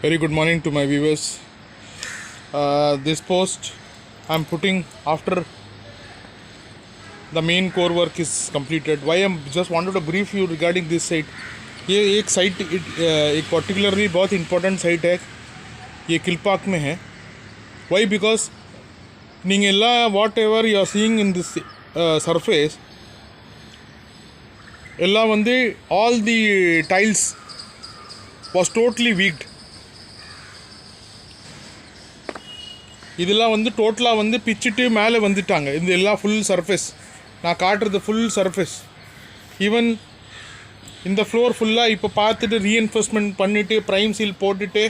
Very good morning to my viewers. This post I'm putting after the main core work is completed. Why I'm just wanted to brief you regarding this site. ये एक site एक particularly बहुत important site है. ये किलपाक में है. Why? Because நீங்கெல்லா whatever you are seeing in this surface எல்லாம் வந்து all the tiles was totally weaked. இதெல்லாம் வந்து டோட்டலாக வந்து பிச்சுட்டு மேலே வந்துட்டாங்க. இந்த எல்லாம் ஃபுல் சர்ஃபேஸ் நான் காட்டுறது ஃபுல் சர்ஃபேஸ். ஈவன் இந்த ஃப்ளோர் ஃபுல்லாக இப்போ பார்த்துட்டு ரீஎன்ஃபோர்ஸ்மெண்ட் பண்ணிவிட்டு ப்ரைம் சீல் போட்டுட்டு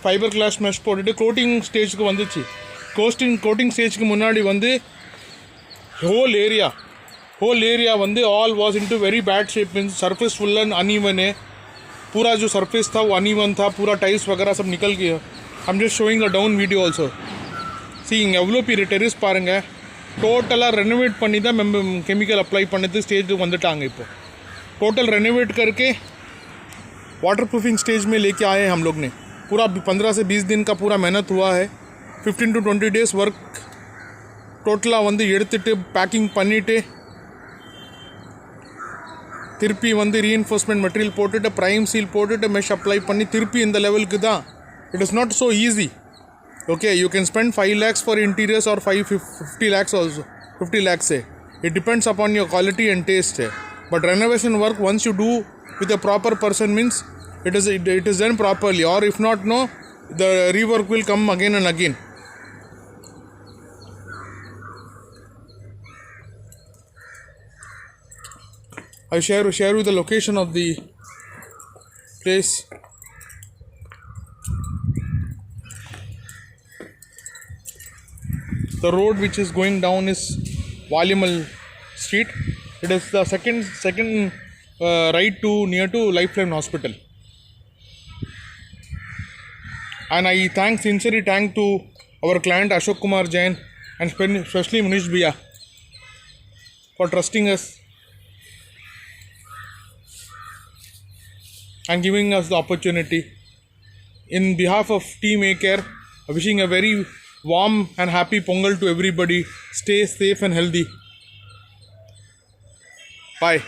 ஃபைபர் கிளாஸ் மெஷ் போட்டுட்டு கோட்டிங் ஸ்டேஜுக்கு வந்துச்சு. கோட்டிங் ஸ்டேஜுக்கு முன்னாடி வந்து ஹோல் ஏரியா வந்து all was into very bad shape. Means surface full uneven है. पूरा जो सरफेस था वो अनइवन था. पूरा टाइल्स वगैरह सब निकल गया. I am just showing a down video also. See இங்கே எவ்வளோ பெரிய டெரிஸ் பாருங்கள். टोटला रेनोवेट பண்ணி தான் केमिकल अप्लाई பண்ணது स्टेज வந்துட்டாங்க. இப்போ टोटल रेनोवेट करके वाटर प्रूफिंग स्टेज में लेके आए हम लोग ने. पूरा 15 से 20 दिन का पूरा मेहनत हुआ है. 15 to 20 days वर्क टोटலாக வந்து எடுத்துட்டு பேக்கிங் பண்ணிவிட்டு திருப்பி வந்து ரீஎன்ஃபோர்ஸ்மெண்ட் மெட்டீரியல் போட்டுட்டு ப்ரைம் சீல் போட்டுட்டு மெஷ் அப்ளை பண்ணி திருப்பி இந்த லெவலுக்கு தான். It is not so easy. Okay, you can spend 5 lakhs for interiors or 50 lakhs also. 50 lakhs hai. It depends upon your quality and taste hai. But renovation work once you do with a proper person means it is done properly, or if not, no, the rework will come again and again. I share with the location of the place. The road which is going down is Valimal Street. It is the second right to near to Lifeline Hospital. And I sincerely thank to our client Ashok Kumar Jain and especially Munish Bhaiya for trusting us and giving us the opportunity. In behalf of Team Acare, wishing a very warm and happy Pongal to everybody. Stay safe and healthy. Bye.